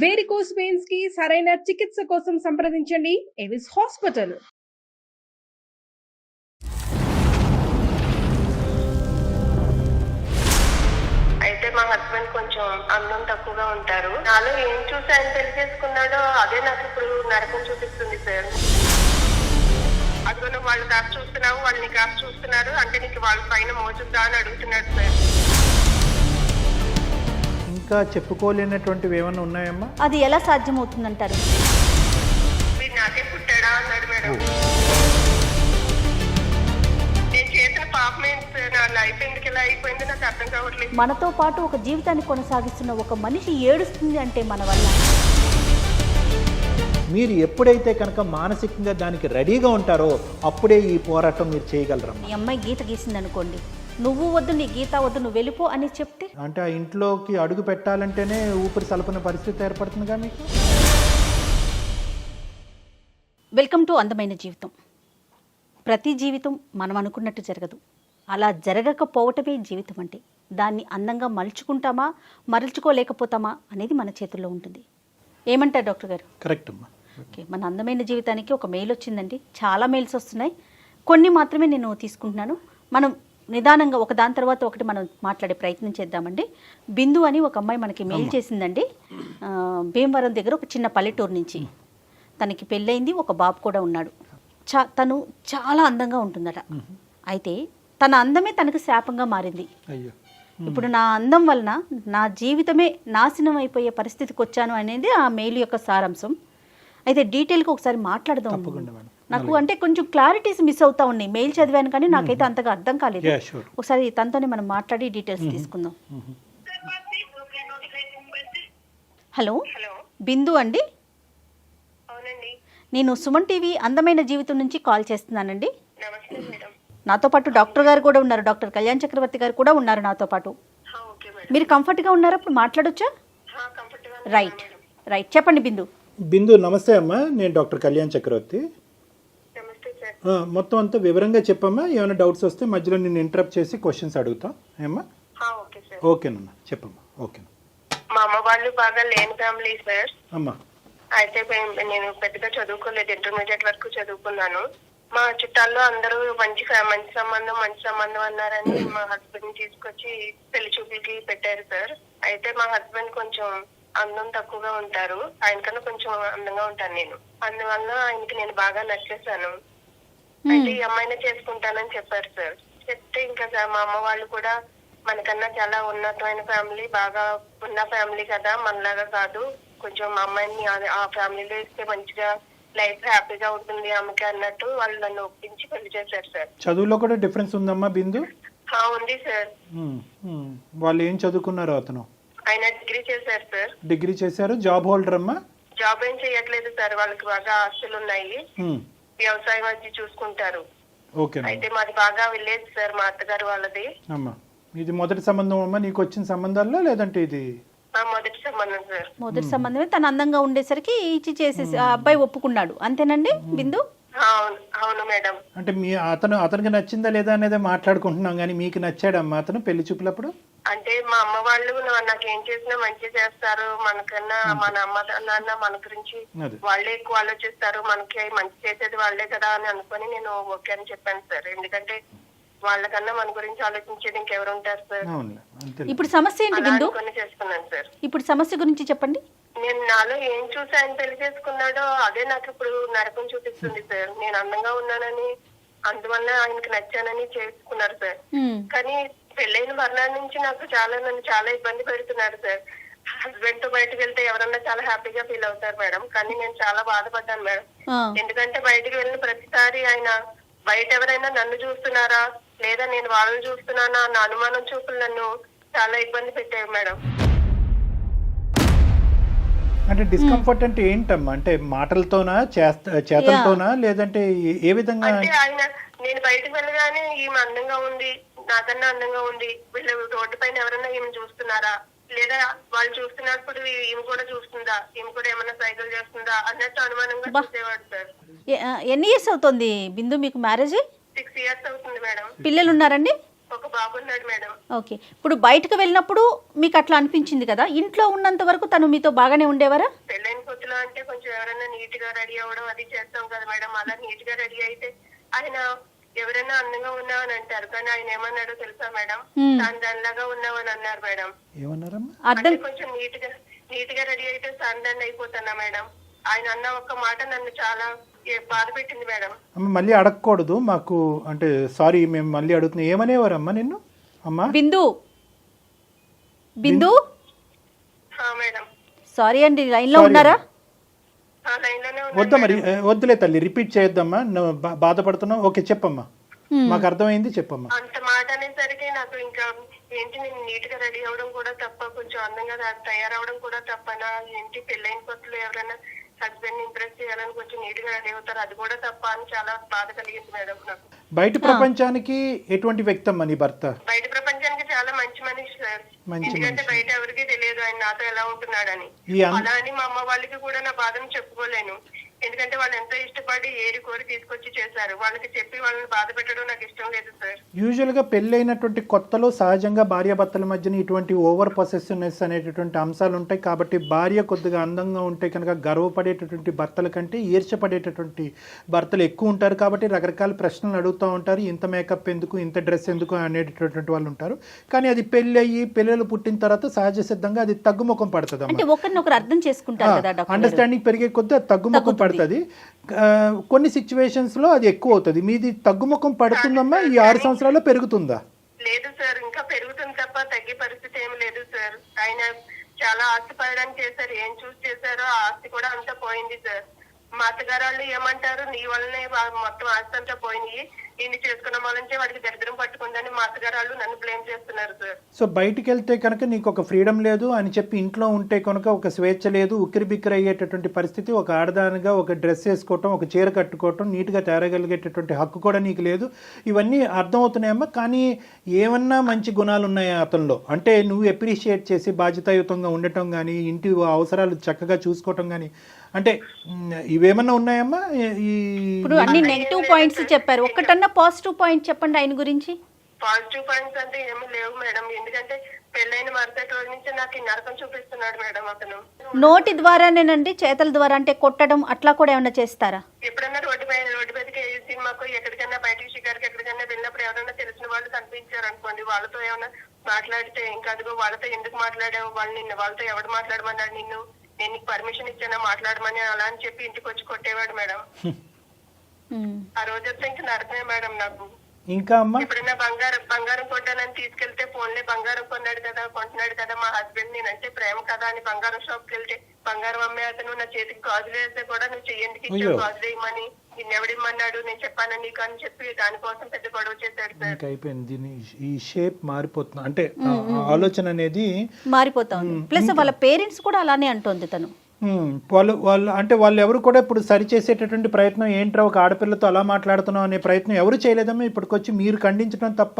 Varicose veins కి సరైన చికిత్స కోసం సంప్రదించండి ఎవిస్ హాస్పిటల్. అయితే మా హస్బెండ్ కొంచెం అందం తక్కువగా ఉంటారు. నాలో ఏం చూసి ఆయన పెళ్లి చేసుకున్నాడో అదే నాకు ఇప్పుడు నరకం చూపిస్తుంది సార్. అందులో వాళ్ళు కాస్త చూస్తున్నావు, వాళ్ళు నీ కాస్త చూస్తున్నారు అంటే నీకు వాళ్ళ పైన మోచుద్దా అని అడుగుతున్నాడు సార్. ఇంకా చెప్పుకోలేనటువంటివి ఏమైనా ఉన్నాయమ్మా? అది ఎలా సాధ్యమవుతుందంటారు? మీరు నాకే పుట్టాడా అన్నాడు మేడం. నేను చేసిన పాపం ఏంటి సార్? నా లైఫ్ ఎందుకు ఇలా అయిపోయింది నాకు అర్థం కావట్లేదు. మనతో పాటు ఒక జీవితాన్ని కొనసాగిస్తున్న ఒక మనిషి ఏడుస్తుంది అంటే మన వల్ల. మీరు ఎప్పుడైతే కనుక మానసికంగా దానికి రెడీగా ఉంటారో అప్పుడే ఈ పోరాటం మీరు చేయగలరమ్మా. మీ అమ్మాయి గీత గీసింది అనుకోండి, నువ్వు వద్దు, నీ గీత వద్దు, నువ్వు వెళ్ళిపో అని చెప్తే అంటే ఆ ఇంట్లోకి అడుగు పెట్టాలంటేనే ఊపిరి సలపన పరిస్థితి ఏర్పడుతుందిగా మీకు. వెల్కమ్ టు అందమైన జీవితం. ప్రతి జీవితం మనం అనుకున్నట్టు జరగదు. అలా జరగకపోవటమే జీవితం అంటే. దాన్ని అందంగా మలుచుకుంటామా మరల్చుకోలేకపోతామా అనేది మన చేతుల్లో ఉంటుంది. ఏమంటారు డాక్టర్ గారు? కరెక్ట్ అమ్మా. ఓకే, మన అందమైన జీవితానికి ఒక మెయిల్ వచ్చిందండి. చాలా మెయిల్స్ వస్తున్నాయి, కొన్ని మాత్రమే నేను తీసుకుంటున్నాను. మనం నిదానంగా ఒక దాని తర్వాత ఒకటి మనం మాట్లాడే ప్రయత్నం చేద్దామండి. బిందు అని ఒక అమ్మాయి మనకి మెయిల్ చేసిందండి. భీమవరం దగ్గర ఒక చిన్న పల్లెటూరు నుంచి. తనకి పెళ్ళయింది, ఒక బాబు కూడా ఉన్నాడు. తను చాలా అందంగా ఉంటుందట. అయితే తన అందమే తనకు శాపంగా మారింది. అయ్యో, ఇప్పుడు నా అందం వలన నా జీవితమే నాశనం అయిపోయే పరిస్థితికి వచ్చాను అనేది ఆ మెయిల్ యొక్క సారాంశం. అయితే డీటెయిల్గా ఒకసారి మాట్లాడదాం. నాకు అంటే కొంచెం క్లారిటీస్ మిస్ అవుతా ఉన్నాయి. మెయిల్ చదివాను కానీ నాకైతే అంతగా అర్థం కాలేదు. ఒకసారి తనతోనే మనం మాట్లాడి డీటెయిల్స్ తీసుకుందాం. హలో, బిందు అండి. నేను సుమన్ టీవీ అందమైన జీవితం నుంచి కాల్ చేస్తున్నానండి. నాతో పాటు డాక్టర్ గారు కూడా ఉన్నారు, డాక్టర్ కళ్యాణ్ చక్రవర్తి గారు కూడా ఉన్నారు నాతో పాటు. మీరు కంఫర్ట్గా ఉన్నారా? ఇప్పుడు మాట్లాడొచ్చా? రైట్ రైట్, చెప్పండి బిందు. బిందు నమస్తే అమ్మా, నేను డాక్టర్ కళ్యాణ్ చక్రవర్తి. మొత్తం అంతా వివరంగా చెప్పమ్మా. ఏమైనా డౌట్స్ వస్తే మధ్యలో నేను ఇంటరప్ట్ చేసి క్వశ్చన్స్ అడుగుతాం. ఏమ్మా? ఓకేనమ్మా, చెప్పమ్మా. ఓకే. మా అమ్మ వాళ్ళు బాగా లేని ఫ్యామిలీ సార్. అమ్మా, అయితే నేను పెద్దగా చదువుకోలేదు, ఇంటర్మీడియట్ వరకు చదువుకున్నాను. మా చుట్టాల్లో అందరూ మంచి సంబంధం అన్నారని మా హస్బెండ్ తీసుకొచ్చి పెళ్లి చూపులకి పెట్టారు సార్. అయితే మా హస్బెండ్ కొంచెం అందం తక్కువగా ఉంటారు, ఆయనకన్నా కొంచెం అందంగా ఉంటాను నేను. అందువల్ల ఆయనకి నేను బాగా నచ్చేసాను. అయితే ఈ అమ్మాయినే చేసుకుంటానని చెప్పారు సార్. చెప్తే ఇంకా మా అమ్మ వాళ్ళు కూడా మనకన్నా చాలా ఉన్నతమైన ఫ్యామిలీ, బాగా ఉన్న ఫ్యామిలీ కదా, మనలాగా కాదు, కొంచెం మా అమ్మాయిని ఆ ఫ్యామిలీలో ఇస్తే మంచిగా లైఫ్ హ్యాపీగా ఉంటుంది ఆమెకి అన్నట్టు వాళ్ళు నన్ను ఒప్పించి పెళ్లి చేశారు సార్. చదువులో కూడా డిఫరెన్స్ ఉందమ్మా బిందు? ఉంది సార్. వాళ్ళు ఏం చదువుకున్నారు? అతను ఆయన డిగ్రీ చేశారు సార్. డిగ్రీ చేశారు. జాబ్ హోల్డర్ అమ్మా? జాబ్ ఏం చేయట్లేదు సార్, వాళ్ళకి బాగా ఆస్తులు ఉన్నాయి, వ్యవసాయం వచ్చి చూసుకుంటారు. ఓకే. అయితే మాది బాగా విలేజ్ సార్, మా అత్తగారు వాళ్ళది. అమ్మా, ఇది మొదటి సంబంధం అమ్మా నీకు వచ్చిన సంబంధాల్లో, లేదంటే ఇది మొదటి సంబంధం సార్? మొదటి సంబంధమే. తను అందంగా ఉండేసరికి ఇచ్చి చేసేసి ఆ అబ్బాయి ఒప్పుకున్నాడు, అంతేనండి బిందు? అవును మేడం. అంటే అతనికి నచ్చిందా లేదా అనేది మాట్లాడుకుంటున్నాం, కానీ మీకు నచ్చాడమ్మా అతను పెళ్లి చూపులప్పుడు? అంటే మా అమ్మ వాళ్ళు నాకు ఏం చేసినా మంచి చేస్తారు, మనకన్నా మన అమ్మ నాన్న మన గురించి వాళ్ళే ఎక్కువ ఆలోచిస్తారు, మనకి మంచి చేసేది వాళ్ళే కదా అని అనుకుని నేను ఓకే అని చెప్పాను సార్. ఎందుకంటే వాళ్ళకన్నా మన గురించి ఆలోచించేది ఇంకెవరు ఉంటారు సార్. ఇప్పుడు సమస్య ఏంటి బిందు? చేసుకున్నాను సార్. ఇప్పుడు సమస్య గురించి చెప్పండి. నేను నాలో ఏం చూసి ఆయన పెళ్లి చేసుకున్నాడో అదే నాకు ఇప్పుడు నరకం చూపిస్తుంది సార్. నేను అందంగా ఉన్నానని, అందువల్ల ఆయనకి నచ్చానని చేసుకున్నారు సార్. కానీ పెళ్ళైన మరణాల నుంచి నన్ను చాలా ఇబ్బంది పెడుతున్నారు సార్. హస్బెండ్ తో బయటకు వెళ్తే ఎవరన్నా చాలా హ్యాపీగా ఫీల్ అవుతారు మేడం, కానీ నేను చాలా బాధపడ్డాను మేడం. ఎందుకంటే బయటకు వెళ్ళిన ప్రతిసారి ఆయన బయట ఎవరైనా నన్ను చూస్తున్నారా లేదా నేను వాళ్ళని చూస్తున్నానా అన్న అనుమానం చూపులు నన్ను చాలా ఇబ్బంది పెట్టారు మేడం. అంటే డిస్కంఫర్ట్ అంటే ఏంటమ్మా? అంటే మాటలతోనా, చేతలతోనా, లేదంటే ఏ విధంగా? అంటే ఆయన నేను బయటకు వెళ్ళగానే ఈమె అందంగా ఉంది, నాకన్నా అందంగా ఉంది, వీళ్ళు రోడ్డు పైన ఎవరైనా ఈమె చూస్తున్నారా లేదా వాళ్ళు చూస్తున్నప్పుడు ఈమె కూడా చూస్తుందా, ఈమె కూడా ఏమైనా సైకిల్ చేస్తుందా అన్నట్టు అనుమానంగా చూసేవాడు సార్. ఎన్ని ఇయర్స్ అవుతుంది బిందు మీకు మ్యారేజ్? 6 years అవుతుంది మేడం. పిల్లలు ఉన్నారండి? ఒక బాబు ఉన్నాడు మేడం. ఓకే, ఇప్పుడు బయటకు వెళ్ళినప్పుడు మీకు అట్లా అనిపించింది కదా, ఇంట్లో ఉన్నంత వరకు తను మీతో బాగానే ఉండేవారా? పెళ్ళైన కొత్తలో అంటే కొంచెం ఎవరైనా నీట్ గా రెడీ అవ్వడం అది చేస్తాం కదా మేడం. అలా నీట్ గా రెడీ అయితే ఆయన ఎవరైనా అందంగా ఉన్నావని అంటారు, కానీ ఆయన ఏమన్నాడో తెలుసా మేడం? దానిలాగా ఉన్నావని అన్నారు మేడం. ఏమన్నారమ్మా? అర్థం అంటే కొంచెం నీట్ గా రెడీ అయితే సందాన్ని అయిపోతున్నా మేడం. ఆయన అన్న ఒక్క మాట నన్ను చాలా బాధ పెట్టింది మేడం. అమ్మ మళ్ళీ అడగకూడదు మాకు, అంటే సారీ మేము మళ్ళీ అడుగుతున్నాం. ఏమనేవారమ్మా నిన్ను అమ్మా? బిందు బిందు మేడం సారీ అండి, లైన్లో ఉన్నారా? లైన్ లోనే వద్దా మరి, వద్దులే తల్లి, రిపీట్ చేయొద్దమ్మా. నువ్వు బాధపడుతున్నావు. ఓకే చెప్పమ్మా, మాకు అర్థమైంది, చెప్పమ్మా. అంత మాట అనేసరికి నాకు ఇంకా ఏంటి, నేను నీట్ గా రెడీ అవ్వడం కూడా తప్ప, కొంచెం అందంగా తయారవడం కూడా తప్పనా ఏంటి? పెళ్ళైన కొత్తలో ఎవరైనా హస్బెండ్ ఇంప్రెస్ చేయాలని కొంచెం నీట్ గా రెడీ అవుతారు, అది కూడా తప్ప అని చాలా బాధ కలిగింది మేడం నాకు. బయట ప్రపంచానికి ఎటువంటి వ్యక్తి అమ్మా నీ భర్త? బయట ప్రపంచానికి చాలా మంచి మనిషి సార్. ఎందుకంటే బయట ఎవరికి తెలియదు ఆయన నాతో ఎలా ఉంటున్నాడని. అలా అని మా అమ్మ వాళ్ళకి కూడా నా బాధను చెప్పుకోలేను, ఎందుకంటే వాళ్ళు ఎంతో ఇష్టపడి ఏరి కోరి తీసుకొచ్చి చేశారు. వాళ్ళకి చెప్పి వాళ్ళని బాధ పెట్టడం నాకు ఇష్టం లేదు సార్. యూజువల్ గా పెళ్ళైనటువంటి కొత్తలో సహజంగా భార్యాభర్తల మధ్యన ఇటువంటి ఓవర్ పొసెసివ్నెస్ అనేటటువంటి అంశాలు ఉంటాయి. కాబట్టి భార్య కొద్దిగా అందంగా ఉంటే కనుక గర్వపడేటటువంటి భర్తల కంటే ఈర్ష్యపడేటటువంటి భర్తలు ఎక్కువ ఉంటారు. కాబట్టి రకరకాల ప్రశ్నలు అడుగుతూ ఉంటారు, ఇంత మేకప్ ఎందుకు, ఇంత డ్రెస్ ఎందుకు అనేటటువంటి వాళ్ళు ఉంటారు. కానీ అది పెళ్ళి అయ్యి పిల్లలు పుట్టిన తర్వాత సహజ సిద్ధంగా అది తగ్గుముఖం పడుతుంది. అంటే ఒకరినొకరు అర్థం చేసుకుంటారు కదా డాక్టర్. అండర్స్టాండింగ్ పెరిగే కొద్దీ అది తగ్గుముఖం పడుతుంది. కొన్ని సిచ్యువేషన్స్ లో అది ఎక్కువ అవుతుంది. మీది తగ్గుముఖం పడుతుందమ్మా? ఈ 6 సంవత్సరాల్లో పెరుగుతుందా? లేదు సార్, ఇంకా పెరుగుతుంది తప్ప తగ్గే పరిస్థితి ఏమి లేదు సార్. ఆయన చాలా ఆస్తి పడడానికి చేశారు, ఏం చూసి చేశారో ఆ ఆస్తి కూడా అంతా పోయింది సార్. మా అత్తగారు ఏమంటారు, నీ వల్లనే మొత్తం ఆస్తి అంతా పోయినాయి, ఇన్ని చేసుకున్న వాళ్ళంటే వాడికి దరిద్రం పట్టుకుందని మా అత్తగారు నన్ను బ్లేమ్ చేస్తున్నారు సార్. సో బయటికి వెళ్తే కనుక నీకు ఒక ఫ్రీడమ్ లేదు అని చెప్పి, ఇంట్లో ఉంటే కనుక ఒక స్వేచ్ఛ లేదు, ఉక్కిరి బిక్కిరి అయ్యేటటువంటి పరిస్థితి, ఒక ఆడదానిగా ఒక డ్రెస్ వేసుకోవటం, ఒక చీర కట్టుకోవటం, నీట్గా తేరగలిగేటటువంటి హక్కు కూడా నీకు లేదు. ఇవన్నీ అర్థమవుతున్నాయమ్మా. కానీ ఏమన్నా మంచి గుణాలు ఉన్నాయా అతనిలో? అంటే నువ్వు అప్రిషియేట్ చేసి బాధ్యతాయుతంగా ఉండటం కానీ, ఇంటి అవసరాలు చక్కగా చూసుకోవటం కానీ, అంటే ఇవేమన్నా ఉన్నాయమ్మా? ఇప్పుడు అన్ని నెగిటివ్ పాయింట్స్ చెప్పారు, ఒక్కటన్నా పాజిటివ్ పాయింట్ చెప్పండి ఆయన గురించి. పాజిటివ్ పాయింట్స్ అంటే ఏమీ లేవు మేడం, ఎందుకంటే పెళ్ళైన మరుసటి రోజు నుంచి నాకు ఈ నరకం చూపిస్తున్నాడు మేడం అతను. నోటి ద్వారానేనండి, చేతల ద్వారా అంటే కొట్టడం అట్లా కూడా ఏమైనా చేస్తారా? ఎప్పుడన్నా రోడ్డు మీదకి సినిమాకు ఎక్కడికైనా బయటికి షికార్కి ఎక్కడికైనా వెళ్ళినప్పుడు ఎవరైనా తెలిసిన వాళ్ళు కనిపించారు అనుకోండి, వాళ్ళతో ఏమైనా మాట్లాడితే ఇంకా అదిగో వాళ్ళతో ఎందుకు మాట్లాడావు, వాళ్ళతో ఎవడు మాట్లాడమన్నాడు నిన్ను, నేను నీకు పర్మిషన్ ఇచ్చానా మాట్లాడమని, అలా అని చెప్పి ఇంటికి వచ్చి కొట్టేవాడు మేడం. ఆ రోజంతా ఇంకా నరకమే మేడం నాకు. ఇంకా అమ్మా ఎప్పుడైనా బంగారం కొట్టానని తీసుకెళ్తే ఫోన్లే బంగారం కొంటున్నాడు కదా మా హస్బెండ్, నేనంటే ప్రేమ కదా అని బంగారం షాప్కి వెళ్తే బంగారం అమ్మే అతను నా చేతికి గాజులు వేస్తే కూడా నువ్వు చెయ్యందుకు ఇచ్చావు గాజులు వేయమని, నిన్నెవడిమ్మన్నాడు, నేను చెప్పాను నీకు అని చెప్పి దానికోసం పెద్ద గొడవ చేశాడు సార్. అయిపోయింది, దీని ఈ షేప్ మారిపోతుంది, అంటే ఆలోచన అనేది మారిపోతా ఉంది. ప్లస్ వాళ్ళ పేరెంట్స్ కూడా అలానే అంటోంది తను. వాళ్ళు ఎవరు కూడా ఇప్పుడు సరి చేసేటటువంటి ప్రయత్నం, ఏంట్రా ఒక ఆడపిల్లతో అలా మాట్లాడుతున్నాం అనే ప్రయత్నం ఎవరు చేయలేదమ్మా. ఇప్పటికొచ్చి మీరు ఖండించడం తప్ప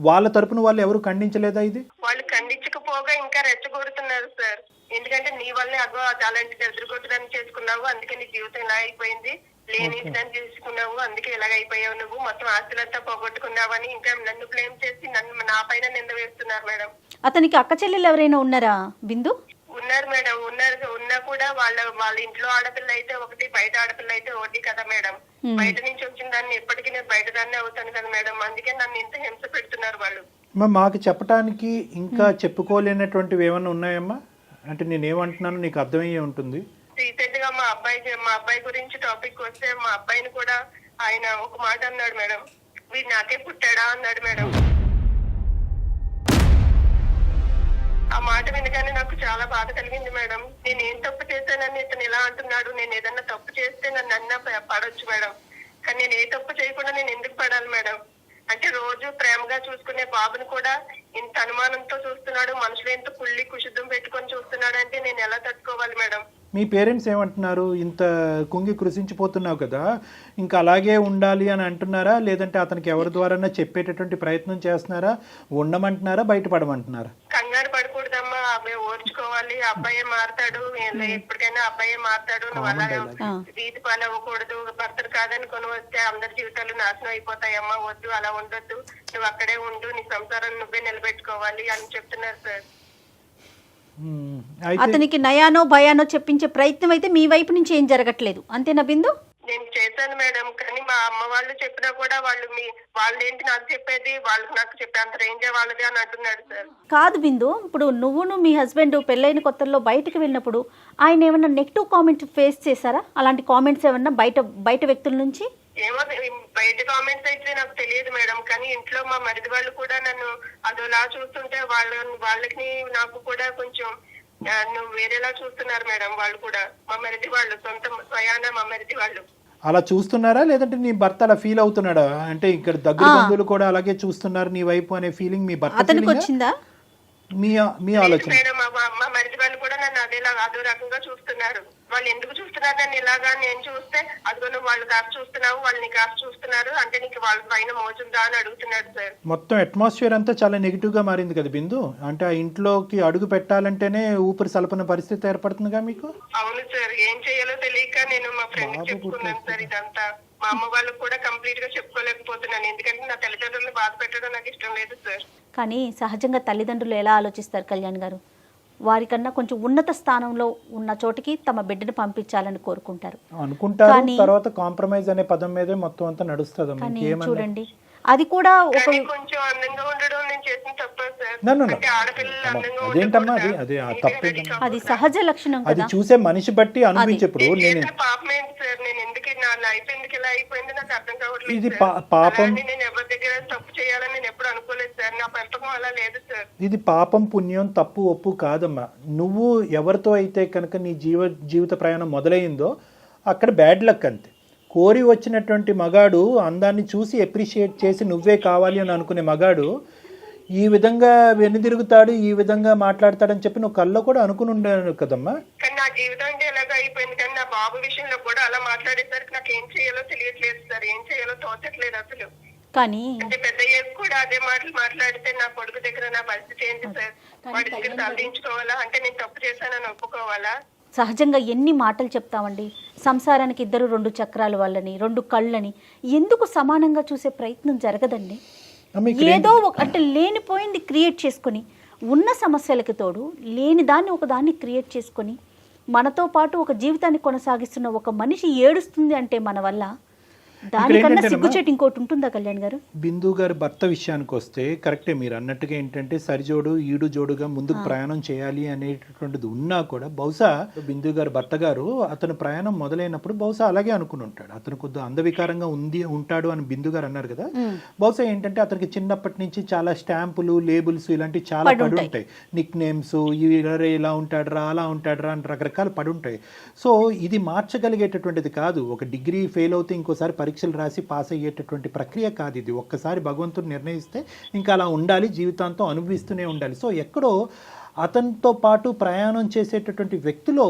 వాళ్ళ తరపున వాళ్ళు ఎవరు ఖండించలేదా? ఇది వాళ్ళు ఖండించకపోగా ఇంకా రెచ్చగొడుతున్నారు సార్. ఎందుకంటే నీ వల్లే అగో అలాంటి ఎదురుగొట్టడానికి చేసుకున్నావు, అందుకే నీ జీవితం ఇలా అయిపోయింది, లేని దాన్ని చేసుకున్నావు, అందుకే ఇలాగ అయిపోయావు, నువ్వు మొత్తం ఆస్తులంతా పోగొట్టుకున్నావని ఇంకా నన్ను బ్లేమ్ చేసి నా పైన నింద వేస్తున్నారు మేడం. అతనికి అక్క చెల్లెలు ఎవరైనా ఉన్నారా బిందు? ఉన్నారు మేడం, ఉన్నా కూడా వాళ్ళ ఇంట్లో ఆడపిల్ల అయితే ఒకటి, బయట ఆడపిల్ల అయితే ఒకటి కదా మేడం. బయట నుంచి వచ్చిన దాన్ని ఎప్పటికీ నేను బయట దాన్ని అవుతాను కదా మేడం, అందుకే నన్ను ఇంత హింస పెడుతున్నారు వాళ్ళు. మాకు చెప్పడానికి ఇంకా చెప్పుకోలేనటువంటివి ఏమన్నా ఉన్నాయమ్మా? అంటే నేనేమంటున్నాను నీకు అర్థమయ్యే ఉంటుంది. రీసెంట్ గా మా అబ్బాయి గురించి టాపిక్ వస్తే, మా అబ్బాయిని కూడా ఆయన ఒక మాట అన్నాడు మేడం, వీడు నాకే పుట్టాడా అన్నాడు మేడం. ఆ మాట వినగానే నాకు చాలా బాధ కలిగింది మేడం. నేను ఏం తప్పు చేశానని ఇతను ఇలా అంటున్నాడు, నేను ఏదన్నా తప్పు చేస్తే నన్ను అన్నా పడొచ్చు మేడం, కానీ నేను ఏ తప్పు చేయకుండా నేను ఎందుకు పడాలి మేడం? అంటే రోజు ప్రేమగా చూసుకునే బాబుని కూడా ఇంత అనుమానంతో చూస్తున్నాడు, మనుషులు ఎంత కుళ్ళి కుషుద్ధం పెట్టుకొని చూస్తున్నాడు అంటే నేను ఎలా తట్టుకోవాలి మేడం? మీ పేరెంట్స్ ఏమంటున్నారు? ఇంత కుంగి కృషించిపోతున్నావు కదా, ఇంకా అలాగే ఉండాలి అని అంటున్నారా, లేదంటే అతనికి ఎవరి ద్వారా చెప్పేటటువంటి ప్రయత్నం చేస్తున్నారా, ఉండమంటున్నారా, బయటపడమంటున్నారా? కంగారు పడకూడదమ్మా, అబ్బాయి ఓర్చుకోవాలి, అబ్బాయి మారతాడు, ఎప్పటికైనా అబ్బాయి మారతాడు, నువ్వు అలా వీధి పాలు అవ్వకూడదు, భర్తలు కాదని కొని వస్తే అందరి జీవితాలు నాశనం అయిపోతాయమ్మా, వద్దు అలా ఉండొద్దు, నువ్వు అక్కడే ఉండు, నీ సంసారాన్ని నువ్వే నిలబెట్టుకోవాలి అని చెప్తున్నారు సార్. అతనికి నయానో భయానో చెప్పించే ప్రయత్నం అయితే మీ వైపు నుంచి ఏం జరగట్లేదు, అంతేనా బిందు? నేను చేశాను మేడం, కానీ మా అమ్మ వాళ్ళు చెప్పినా కూడా వాళ్ళేంటి నాకు చెప్పేది, వాళ్ళకి నాకు చెప్పే అంత రేంజే వాళ్ళది అని అంటున్నాడు సార్. కాదు బిందు, ఇప్పుడు నువ్వును మీ హస్బెండ్ పెళ్ళైన కొత్తల్లో బయటకు వెళ్ళినప్పుడు ఆయన ఏమన్నా నెగిటివ్ కామెంట్ ఫేస్ చేశారా? అలాంటి కామెంట్స్ ఏమన్నా బయట వ్యక్తుల నుంచి? ఏమో బయట కామెంట్స్ అయితే నాకు తెలియదు మేడం, కానీ ఇంట్లో మా మరిది వాళ్ళు కూడా నన్ను అదోలా చూస్తుంటే వాళ్ళకి నాకు కూడా కొంచెం నువ్వు వేరేలా చూస్తున్నారు మేడం. వాళ్ళు కూడా మా మరిది వాళ్ళు స్వయాన మా మరిది వాళ్ళు అలా చూస్తున్నారా, లేదంటే నీ భర్త అలా ఫీల్ అవుతున్నాడా? అంటే ఇక్కడ దగ్గర బంధువులు కూడా అలాగే చూస్తున్నారు నీ వైపు అనే ఫీలింగ్ మీ భర్త అతనికి వచ్చిందా? మీ ఆలోచన? మేడం మా మరిది వాళ్ళు కూడా నన్ను అదో రకంగా చూస్తున్నారు. వాళ్ళు ఎందుకు చూస్తున్నారు నన్ను ఇలాగా? నేను చూస్తే అదిగో నువ్వు వాళ్ళు కాస్త చూస్తున్నావు, వాళ్ళు నీ కాస్త చూస్తున్నారు అంటే నీకు వాళ్ళ పైన మోజుందా అని అడుగుతున్నాడు సార్. మొత్తం అట్మాస్ఫియర్ అంతా చాలా నెగిటివ్ గా మారింది కదా బిందు. అంటే ఆ ఇంట్లోకి అడుగు పెట్టాలంటేనే ఊపిరి సలపన పరిస్థితి ఏర్పడుతుందిగా మీకు? అవును సార్, ఏం చేయాలో తెలియక నేను మా ఫ్రెండ్ చెప్పుకున్నాను సార్ ఇదంతా. మా అమ్మ వాళ్ళకు కూడా కంప్లీట్ గా చెప్పుకోలేకపోతున్నాను, ఎందుకంటే నా తల్లిదండ్రులను బాధ పెట్టడం నాకు ఇష్టం లేదు సార్. కానీ సహజంగా తల్లిదండ్రులు ఎలా ఆలోచిస్తారు కళ్యాణ్ గారు? వారికన్నా కొంచెం ఉన్నత స్థానంలో ఉన్న చోటికి తమ బిడ్డను పంపించాలని కోరుకుంటారు అనుకుంటారు. తర్వాత కాంప్రమైజ్ అనే పదం మీదే మొత్తం అంతా నడుస్తుంది. కానీ చూడండి, అది కూడా ఒక కొంచెం అందంగా ఉండడం నేను చేసిన తప్ప సార్. No. అంటే ఆడపిల్లలు అందంగా అదేంటమ్మా, అది తప్పే. అది సహజ లక్షణం అది కదా, చూసే మనిషి బట్టి అనిపించేప్పుడు పాపం ఏంటి సార్, నేను ఎందుకు నా లైఫ్ ఎందుకు ఇలా అయిపోయింది నాకు అర్థం కావట్లేదు. ఇది పాపం. నేను ఎవరి దగ్గర తప్పు చేయాలని నేను ఎప్పుడు అనుకోలేదు సార్, నా పెంపకం అలా లేదు సార్. ఇది పాపం పుణ్యం తప్పు ఒప్పు కాదమ్మా. నువ్వు ఎవరితో అయితే కనుక నీ జీవిత ప్రయాణం మొదలైందో అక్కడ బ్యాడ్ లక్ అంతే. కోరి వచ్చినటువంటి మగాడు అందాన్ని చూసి అప్రిషియేట్ చేసి నువ్వే కావాలి అని అనుకునే మగాడు ఈ విధంగా వెనుదిరుగుతాడు, ఈ విధంగా మాట్లాడతాడని చెప్పి నువ్వు కల్లో కూడా అనుకుని ఉండాను కదమ్మా. కానీ నా జీవితం అంటే ఎలాగో అయిపోయింది, కానీ నా బాబు విషయంలో కూడా అలా మాట్లాడేసరికి నాకు ఏం చేయాలో తెలియట్లేదు సార్, ఏం చేయాలో తోచట్లేదు అసలు. కానీ అంటే పెద్ద కూడా అదే మాటలు మాట్లాడితే నా కొడుకు దగ్గర నా పరిస్థితి ఏంటి సార్? వాడి దగ్గర తరలించుకోవాలా? అంటే నేను తప్పు చేశానని ఒప్పుకోవాలా? సహజంగా ఎన్ని మాటలు చెప్తామండి, సంసారానికి 2 చక్రాల వాళ్ళని 2 కళ్ళని ఎందుకు సమానంగా చూసే ప్రయత్నం జరగదండి? ఏదో అంటే లేనిపోయింది క్రియేట్ చేసుకొని, ఉన్న సమస్యలకి తోడు లేని దాన్ని ఒకదాన్ని క్రియేట్ చేసుకొని మనతో పాటు ఒక జీవితాన్ని కొనసాగిస్తున్న ఒక మనిషి ఏడుస్తుంది అంటే మన వల్ల, దానికన్నా సిగ్గుచేటు ఇంకోటి ఉంటుందా కళ్యాణ్ గారు? బిందు గారి భర్త విషయానికి వస్తే కరెక్టే మీరు అన్నట్టుగా, ఏంటంటే సరిజోడు ఈడు జోడుగా ముందుకు ప్రయాణం చేయాలి అనేటటువంటిది ఉన్నా కూడా బహుశా బిందు గారి భర్త గారు అతను ప్రయాణం మొదలైనప్పుడు బహుశా అలాగే అనుకుని ఉంటాడు. అతను కొద్దిగా అందవికారంగా ఉంటాడు అని బిందు గారు అన్నారు కదా. బహుశా ఏంటంటే అతనికి చిన్నప్పటి నుంచి చాలా స్టాంపులు, లేబుల్స్ ఇలాంటివి చాలా పడి ఉంటాయి. నిక్ నేమ్స్, ఇలా ఉంటాడురా అలా ఉంటాడురా అని రకరకాలు పడి ఉంటాయి. సో ఇది మార్చగలిగేటటువంటిది కాదు. ఒక డిగ్రీ ఫెయిల్ అవుతే ఇంకోసారి పరీక్షలు రాసి పాస్ అయ్యేటటువంటి ప్రక్రియ కాదు ఇది. ఒక్కసారి భగవంతుడు నిర్ణయిస్తే ఇంకా అలా ఉండాలి, జీవితాంతం అనుభవిస్తూనే ఉండాలి. సో ఎక్కడో అతనితో పాటు ప్రయాణం చేసేటటువంటి వ్యక్తిలో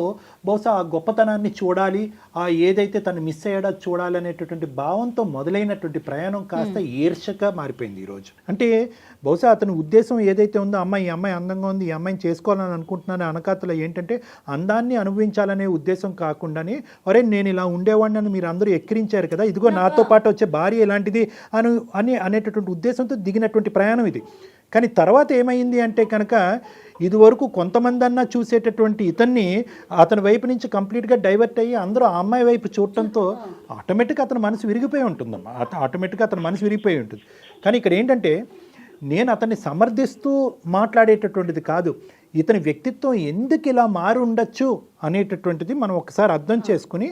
బహుశా ఆ గొప్పతనాన్ని చూడాలి, ఆ ఏదైతే తను మిస్ అయ్యాడో చూడాలి అనేటటువంటి భావంతో మొదలైనటువంటి ప్రయాణం కాస్త ఈర్షగా మారిపోయింది ఈరోజు. అంటే బహుశా అతని ఉద్దేశం ఏదైతే ఉందో, ఈ అమ్మాయి అందంగా ఉంది, ఈ అమ్మాయిని చేసుకోవాలని అనుకుంటున్నాను అనకాతలో ఏంటంటే అందాన్ని అనుభవించాలనే ఉద్దేశం కాకుండానే, ఒరే నేను ఇలా ఉండేవాడిని అని మీరు అందరూ ఎక్కిరించారు కదా, ఇదిగో నాతో పాటు వచ్చే భార్య ఇలాంటిది అనేటటువంటి ఉద్దేశంతో దిగినటువంటి ప్రయాణం ఇది. కానీ తర్వాత ఏమైంది అంటే కనుక ఇదివరకు కొంతమంది అన్నా చూసేటటువంటి ఇతన్ని అతని వైపు నుంచి కంప్లీట్గా డైవర్ట్ అయ్యి అందరూ ఆ అమ్మాయి వైపు చూడటంతో ఆటోమేటిక్గా అతని మనసు విరిగిపోయి ఉంటుందమ్మా. ఆటోమేటిక్గా అతని మనసు విరిగిపోయి ఉంటుంది. కానీ ఇక్కడ ఏంటంటే నేను అతన్ని సమర్థిస్తూ మాట్లాడేటటువంటిది కాదు, ఇతని వ్యక్తిత్వం ఎందుకు ఇలా మారి ఉండొచ్చు అనేటటువంటిది మనం ఒకసారి అర్థం చేసుకుని,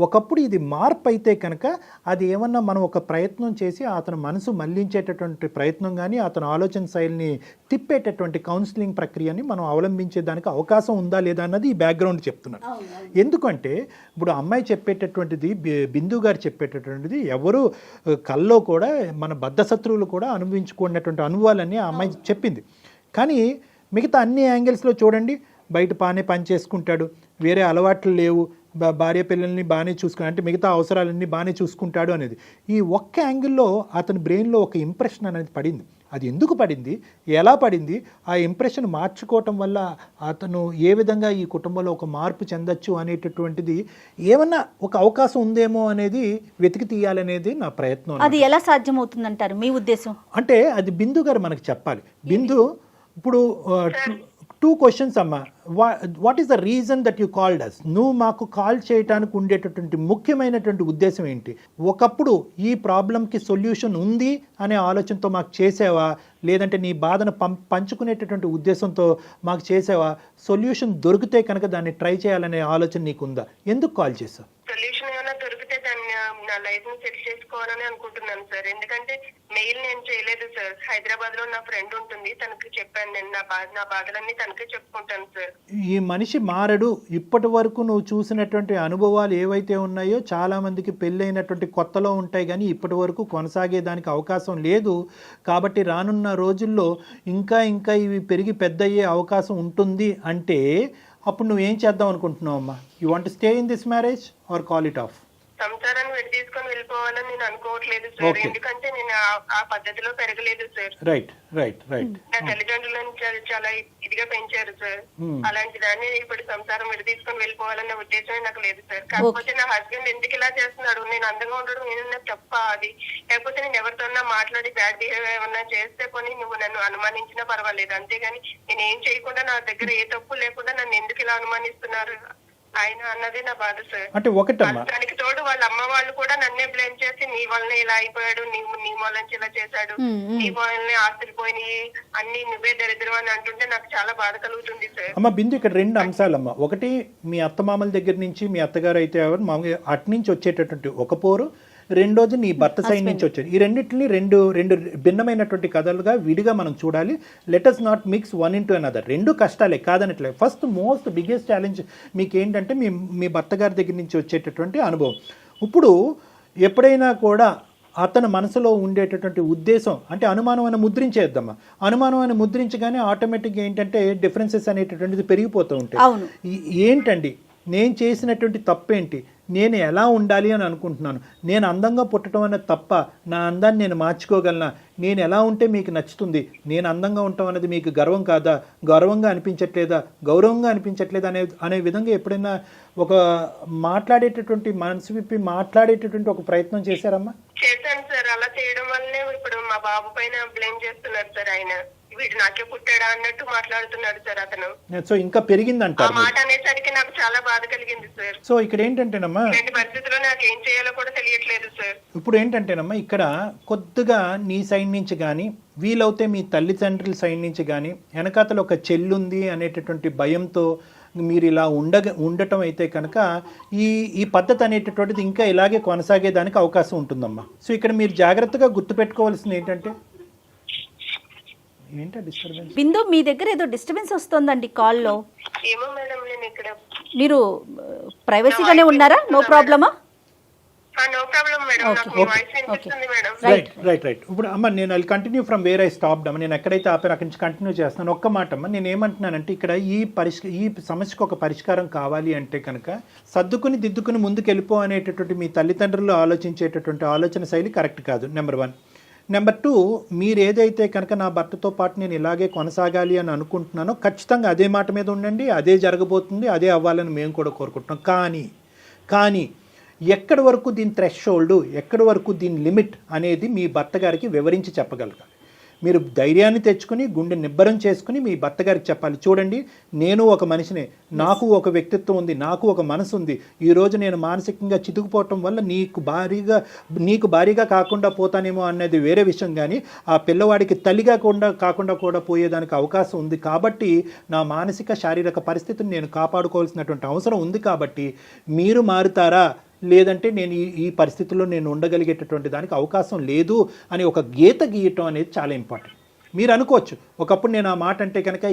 ఒకప్పుడు ఇది మార్పు అయితే కనుక అది ఏమన్నా మనం ఒక ప్రయత్నం చేసి అతని మనసు మళ్లించేటటువంటి ప్రయత్నం కానీ అతని ఆలోచన శైలిని తిప్పేటటువంటి కౌన్సిలింగ్ ప్రక్రియని మనం అవలంబించేదానికి అవకాశం ఉందా లేదా అన్నది ఈ బ్యాక్గ్రౌండ్ చెప్తున్నాను. ఎందుకంటే ఇప్పుడు అమ్మాయి చెప్పేటటువంటిది, బిందు గారు చెప్పేటటువంటిది ఎవరు కల్లో కూడా మన బద్ధశత్రువులు కూడా అనుభవించుకున్నటువంటి అనుభవాలన్నీ ఆ అమ్మాయి చెప్పింది. కానీ మిగతా అన్ని యాంగిల్స్లో చూడండి, బయట బాగానే పని చేసుకుంటాడు, వేరే అలవాట్లు లేవు, భార్య పిల్లల్ని బాగానే చూసుకుని అంటే మిగతా అవసరాలన్నీ బాగానే చూసుకుంటాడు అనేది. ఈ ఒక్క యాంగిల్లో అతని బ్రెయిన్లో ఒక ఇంప్రెషన్ అనేది పడింది. అది ఎందుకు పడింది, ఎలా పడింది, ఆ ఇంప్రెషన్ మార్చుకోవటం వల్ల అతను ఏ విధంగా ఈ కుటుంబంలో ఒక మార్పు చెందొచ్చు అనేటటువంటిది ఏమన్నా ఒక అవకాశం ఉందేమో అనేది వెతికి తీయాలనేది నా ప్రయత్నం. అది ఎలా సాధ్యమవుతుందంటారు మీ ఉద్దేశం? అంటే అది బిందు గారు మనకు చెప్పాలి. బిందు, ఇప్పుడు 2 questions అమ్మా. What is the reason that you called us? నువ్వు మాకు కాల్ చేయడానికి ఉండేటటువంటి ముఖ్యమైనటువంటి ఉద్దేశం ఏంటి? ఒకప్పుడు ఈ ప్రాబ్లంకి సొల్యూషన్ ఉంది అనే ఆలోచనతో మాకు చేసావా, లేదంటే నీ బాధను పంచుకునేటటువంటి ఉద్దేశంతో మాకు చేసావా? సొల్యూషన్ దొరికితే కనుక దాన్ని ట్రై చేయాలనే ఆలోచన నీకుందా? ఎందుకు కాల్ చేసావు? సొల్యూషన్ ఏమైనా దొరికితే దాన్ని నా లైఫ్ ని సెట్ చేసుకోవాలని అనుకుంటున్నాను సార్. ఎందుకంటే మెయిల్ నేను చేయలేదు సార్. హైదరాబాద్ లో నా ఫ్రెండ్ ఉంటుంది, తనకి చెప్పాను నేను నా బాధలన్నీ తనకే చెప్పుకుంటాను సార్. ఈ మనిషి మారడు. ఇప్పటి వరకు నువ్వు చూసినటువంటి అనుభవాలు ఏవైతే ఉన్నాయో చాలా మందికి పెళ్ళైనటువంటి కొత్తలో ఉంటాయి, కానీ ఇప్పటి వరకు కొనసాగేదానికి అవకాశం లేదు. కాబట్టి రానున్న రోజుల్లో ఇంకా ఇవి పెరిగి పెద్ద అయ్యే అవకాశం ఉంటుంది. అంటే అప్పుడు నువ్వేం చేద్దాం అనుకుంటున్నావు అమ్మా? You want stay in this marriage or call it of? సంసారాన్ని విడి తీసుకొని వెళ్ళిపోవాలని నేను అనుకోవట్లేదు సార్. ఎందుకంటే నేను ఆ పద్ధతిలో పెరగలేదు సార్. Right right right. నా తల్లిదండ్రులను చాలా ఇదిగా పెంచారు సార్. అలాంటి దాన్ని ఇప్పుడు సంసారం విడి తీసుకొని వెళ్ళిపోవాలన్న ఉద్దేశమే నాకు లేదు సార్. కాకపోతే నా హస్బెండ్ ఎందుకు ఇలా చేస్తున్నాడు, నేను అందంగా ఉండడం ఏమన్నా తప్ప అది, లేకపోతే నేను ఎవరితోన్నా మాట్లాడి బ్యాడ్ బిహేవ్ ఏమన్నా చేస్తే కొని నువ్వు నన్ను అనుమానించినా పర్వాలేదు, అంతేగాని నేను ఏం చేయకుండా నా దగ్గర ఏ తప్పు లేకుండా నన్ను ఎందుకు ఇలా అనుమానిస్తున్నారు ఆయన అన్నదే నా బాధ సార్. అంటే ఒకటమ్మా, దానికి తోడు వాళ్ళ అమ్మ వాళ్ళు కూడా నన్నే బ్లేమ్ చేసి నీ వల్లనే ఇలా అయిపోయాడు, నీ వల్ల ఇలా చేశాడు, నీ వల్లనే ఆస్తులు పోయినాయి, అన్ని నువ్వే దరిద్రం అని అంటుంటే నాకు చాలా బాధ కలుగుతుంది సార్. అమ్మ బిందు, ఇక్కడ 2 అంశాలమ్మా. ఒకటి, మీ అత్తమామల దగ్గర నుంచి, మీ అత్తగారు అయితే మామూలుగా అటు నుంచి వచ్చేటటువంటి ఒక పోరు, రెండోది నీ భర్త సైడ్ నుంచి వచ్చేది. ఈ రెండింటిని రెండు భిన్నమైనటువంటి కథలుగా విడిగా మనం చూడాలి. Let us not mix one into another. 2 కష్టాలే కాదనట్లే. ఫస్ట్ మోస్ట్ బిగ్గెస్ట్ ఛాలెంజ్ మీకు ఏంటంటే మీ భర్త గారి దగ్గర నుంచి వచ్చేటటువంటి అనుభవం. ఇప్పుడు ఎప్పుడైనా కూడా అతని మనసులో ఉండేటటువంటి ఉద్దేశం అంటే అనుమానం అని ముద్రించేద్దామా. అనుమానం అని ముద్రించగానే ఆటోమేటిక్గా ఏంటంటే డిఫరెన్సెస్ అనేటటువంటిది పెరిగిపోతూ ఉంటాయి. ఏంటండి నేను చేసినటువంటి తప్పేంటి, నేను ఎలా ఉండాలి అని అనుకుంటున్నాను, నేను అందంగా పుట్టడం అనేది తప్ప, నా అందాన్ని నేను మార్చుకోగలనా, నేను ఎలా ఉంటే మీకు నచ్చుతుంది, నేను అందంగా ఉండటం అనేది మీకు గర్వం కాదా, గౌరవంగా అనిపించట్లేదా, గౌరవంగా అనిపించట్లేదా అనే విధంగా ఎప్పుడైనా ఒక మాట్లాడేటటువంటి మనసు విప్పి మాట్లాడేటటువంటి ఒక ప్రయత్నం చేశారమ్మా? చేశాను సార్. అలా చేయడం వల్లనే ఇప్పుడు మా బాబు పైన బ్లేమ్ చేస్తున్నారు సార్. ఆయన వీడు నాకే పుట్టాడా అన్నట్టు మాట్లాడుతున్నాడు సార్ అతను. సో ఇంకా పెరిగిందంటారు. ఆ మాట అనేసరికి నాకు చాలా బాధ కలిగింది సార్. సో ఇక్కడ ఏంటంటేనమ్మా, ఇలాంటి పరిస్థితుల్లో నాకు ఏం చేయాలో కూడా తెలియట్లేదు సార్. ఇప్పుడు ఏంటంటేనమ్మా, ఇక్కడ కొద్దిగా నీ సైడ్ నుంచి కానీ, వీలవుతే మీ తల్లిదండ్రుల సైడ్ నుంచి కానీ, వెనకాతలు ఒక చెల్లుంది అనేటటువంటి భయంతో మీరు ఇలా ఉండటం అయితే కనుక ఈ పద్ధతి అనేటటువంటిది ఇంకా ఇలాగే కొనసాగేదానికి అవకాశం ఉంటుందమ్మా. సో ఇక్కడ మీరు జాగ్రత్తగా గుర్తుపెట్టుకోవాల్సింది ఏంటంటే, డిస్టర్బెన్స్. బిందు, మీ దగ్గర ఏదో డిస్టర్బెన్స్ వస్తుందండి కాల్లో. ఏమో మేడం, నేను ఇక్కడ మీరు ప్రైవసీగానే ఉన్నారా? నో ప్రాబ్లమా? నో ప్రాబ్లం మేడం, నాకు మీ వాయిస్ వినిపిస్తుంది మేడం. రైట్. ఇప్పుడు అమ్మ నేను I continue from where I stopped అమ్మ. నేను ఎక్కడైతే ఆపాను అక్కడి నుంచి కంటిన్యూ చేస్తున్నాను. ఒక్క మాట అమ్మ, నేను ఏమంటున్నానంటే ఇక్కడ ఈ సమస్యకు ఒక పరిష్కారం కావాలి అంటే కనుక సర్దుకుని దిద్దుకుని ముందుకు వెళ్ళిపో అనేటటువంటి మీ తల్లిదండ్రులు ఆలోచించేటటువంటి ఆలోచన శైలి కరెక్ట్ కాదు. నెంబర్ 1. నెంబర్ 2, మీరు ఏదైతే కనుక నా భర్తతో పాటు నేను ఇలాగే కొనసాగాలి అని అనుకుంటున్నానో ఖచ్చితంగా అదే మాట మీద ఉండండి, అదే జరగబోతుంది, అదే అవ్వాలని మేము కూడా కోరుకుంటున్నాం. కానీ ఎక్కడి వరకు దీని థ్రెషోల్డ్, ఎక్కడి వరకు దీని లిమిట్ అనేది మీ భర్త గారికి వివరించి చెప్పగలగాలి. మీరు ధైర్యాన్ని తెచ్చుకుని గుండె నిబ్బరం చేసుకుని మీ భర్త గారికి చెప్పాలి, చూడండి నేను ఒక మనిషినే, నాకు ఒక వ్యక్తిత్వం ఉంది, నాకు ఒక మనసు ఉంది, ఈరోజు నేను మానసికంగా చితుకుపోవటం వల్ల నీకు భారీగా కాకుండా పోతానేమో అనేది వేరే విషయం, కానీ ఆ పిల్లవాడికి తల్లిగా కాకుండా కూడా పోయేదానికి అవకాశం ఉంది. కాబట్టి నా మానసిక శారీరక పరిస్థితిని నేను కాపాడుకోవాల్సినటువంటి అవసరం ఉంది. కాబట్టి మీరు మారుతారా, లేదంటే నేను ఈ పరిస్థితుల్లో నేను ఉండగలిగేటటువంటి దానికి అవకాశం లేదు అని ఒక గీత గీయటం అనేది చాలా ఇంపార్టెంట్. మీరు అనుకోవచ్చు ఒకప్పుడు నేను ఆ మాట అంటే కనుక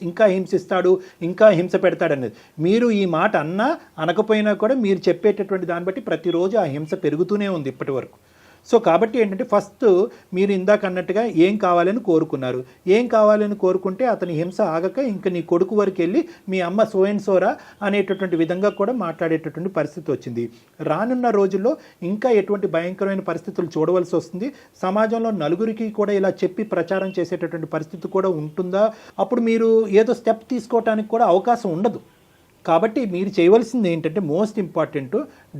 ఇంకా హింసిస్తాడు, ఇంకా హింస పెడతాడు అనేది. మీరు ఈ మాట అన్నా అనకపోయినా కూడా మీరు చెప్పేటటువంటి దాన్ని బట్టి ప్రతిరోజు ఆ హింస పెరుగుతూనే ఉంది ఇప్పటి వరకు. సో కాబట్టి ఏంటంటే ఫస్ట్ మీరు ఇందాక అన్నట్టుగా ఏం కావాలని కోరుకున్నారు, ఏం కావాలని కోరుకుంటే అతని హింస ఆగక ఇంకా నీ కొడుకు వరకు వెళ్ళి మీ అమ్మ సోరా అనేటటువంటి విధంగా కూడా మాట్లాడేటటువంటి పరిస్థితి వచ్చింది. రానున్న రోజుల్లో ఇంకా ఎటువంటి భయంకరమైన పరిస్థితులు చూడవలసి వస్తుంది. సమాజంలో నలుగురికి కూడా ఇలా చెప్పి ప్రచారం చేసేటటువంటి పరిస్థితి కూడా ఉంటుందా? అప్పుడు మీరు ఏదో స్టెప్ తీసుకోవడానికి కూడా అవకాశం ఉండదు. కాబట్టి మీరు చేయవలసింది ఏంటంటే మోస్ట్ ఇంపార్టెంట్,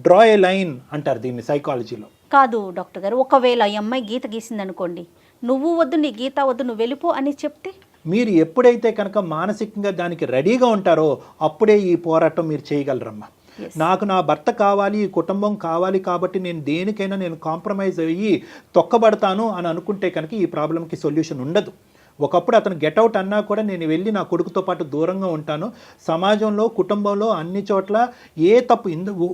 డ్రా ఏ లైన్ అంటారు దీన్ని సైకాలజీలో. కాదు డాక్టర్ గారు, ఒకవేళ ఈ అమ్మాయి గీత గీసింది అనుకోండి, నువ్వు వద్దు, నీ గీత వద్దు, నువ్వు వెళ్ళిపో అని చెప్తే? మీరు ఎప్పుడైతే కనుక మానసికంగా దానికి రెడీగా ఉంటారో అప్పుడే ఈ పోరాటం మీరు చేయగలరమ్మా. నాకు నా భర్త కావాలి, ఈ కుటుంబం కావాలి, కాబట్టి నేను దేనికైనా నేను కాంప్రమైజ్ అయ్యి తొక్కబడతాను అని అనుకుంటే కనుక ఈ ప్రాబ్లంకి సొల్యూషన్ ఉండదు. ఒకప్పుడు అతను గెట్అవుట్ అన్నా కూడా నేను వెళ్ళి నా కొడుకుతో పాటు దూరంగా ఉంటాను. సమాజంలో, కుటుంబంలో అన్ని చోట్ల ఏ తప్పు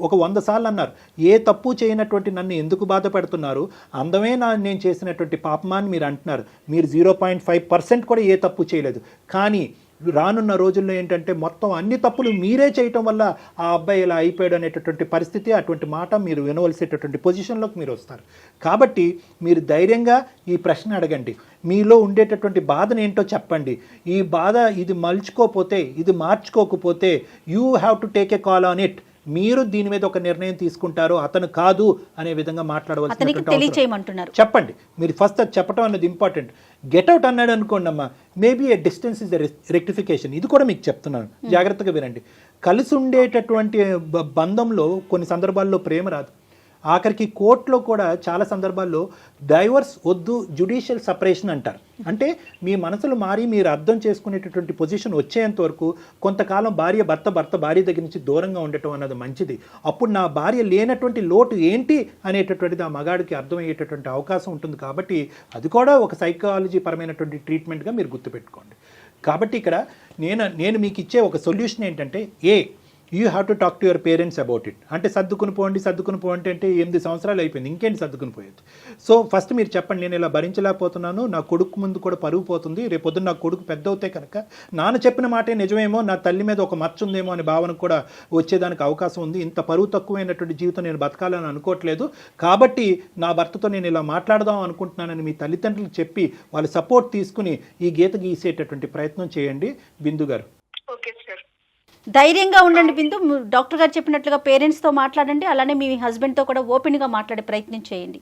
ఒక 100 సార్లు అన్నారు, ఏ తప్పు చేయనటువంటి నన్ను ఎందుకు బాధ పెడుతున్నారు, అందమే నేను చేసినటువంటి పాపమాన్ని మీరు అంటున్నారు. మీరు 0.5% కూడా ఏ తప్పు చేయలేదు. కానీ రానున్న రోజుల్లో ఏంటంటే మొత్తం అన్ని తప్పులు మీరే చేయటం వల్ల ఆ అబ్బాయి ఇలా అయిపోయాడు అనేటటువంటి పరిస్థితి, అటువంటి మాట మీరు వినవలసేటటువంటి పొజిషన్లోకి మీరు వస్తారు. కాబట్టి మీరు ధైర్యంగా ఈ ప్రశ్న అడగండి, మీలో ఉండేటటువంటి బాధను ఏంటో చెప్పండి. ఈ బాధ ఇది మలుచుకోకపోతే, ఇది మార్చుకోకపోతే you have to take a call on it. మీరు దీని మీద ఒక నిర్ణయం తీసుకుంటారు, అతను కాదు అనే విధంగా మాట్లాడవలసిన చెప్పండి. మీరు ఫస్ట్ అది చెప్పడం అన్నది ఇంపార్టెంట్. గెట్అవుట్ అన్నాడు అనుకోండి అమ్మా, maybe a distance is the rectification. ఇది కూడా మీకు చెప్తున్నాను, జాగ్రత్తగా వినండి. కలిసి ఉండేటటువంటి బంధంలో కొన్ని సందర్భాల్లో ప్రేమ రాదు. ఆఖరికి కోర్టులో కూడా చాలా సందర్భాల్లో డైవర్స్ వద్దు, జ్యుడిషియల్ సపరేషన్ అంటారు. అంటే మీ మనసులు మారి మీరు అర్థం చేసుకునేటటువంటి పొజిషన్ వచ్చేంత వరకు కొంతకాలం భర్త భార్య దగ్గర నుంచి దూరంగా ఉండటం అన్నది మంచిది. అప్పుడు నా భార్య లేనటువంటి లోటు ఏంటి అనేటటువంటిది ఆ మగాడికి అర్థమయ్యేటటువంటి అవకాశం ఉంటుంది. కాబట్టి అది కూడా ఒక సైకాలజీ పరమైనటువంటి ట్రీట్మెంట్గా మీరు గుర్తుపెట్టుకోండి. కాబట్టి ఇక్కడ నేను మీకు ఇచ్చే ఒక సొల్యూషన్ ఏంటంటే, you have to talk to your parents about it. అంటే సర్దుకుని పోండి అంటే 8 సంవత్సరాలు అయిపోయింది, ఇంకేంటి సర్దుకుని పోయేది. సో ఫస్ట్ మీరు చెప్పండి, నేను ఇలా భరించలేకపోతున్నాను, నా కొడుకు ముందు కూడా పరుగు పోతుంది, రేపొద్దున నా కొడుకు పెద్ద అవుతే కనుక నాన్న చెప్పిన మాటే నిజమేమో, నా తల్లి మీద ఒక మచ్చ ఉందేమో అనే భావన కూడా వచ్చేదానికి అవకాశం ఉంది. ఇంత పరువు తక్కువైనటువంటి జీవితం నేను బతకాలని అనుకోవట్లేదు, కాబట్టి నా భర్తతో నేను ఇలా మాట్లాడదాం అనుకుంటున్నానని మీ తల్లిదండ్రులు చెప్పి వాళ్ళ సపోర్ట్ తీసుకుని ఈ గీత గీసేటటువంటి ప్రయత్నం చేయండి బిందు గారు. Okay sir. ధైర్యంగా ఉండండి బిందు. డాక్టర్ గారు చెప్పినట్లుగా పేరెంట్స్తో మాట్లాడండి, అలానే మీ హస్బెండ్తో కూడా ఓపెన్గా మాట్లాడే ప్రయత్నం చేయండి.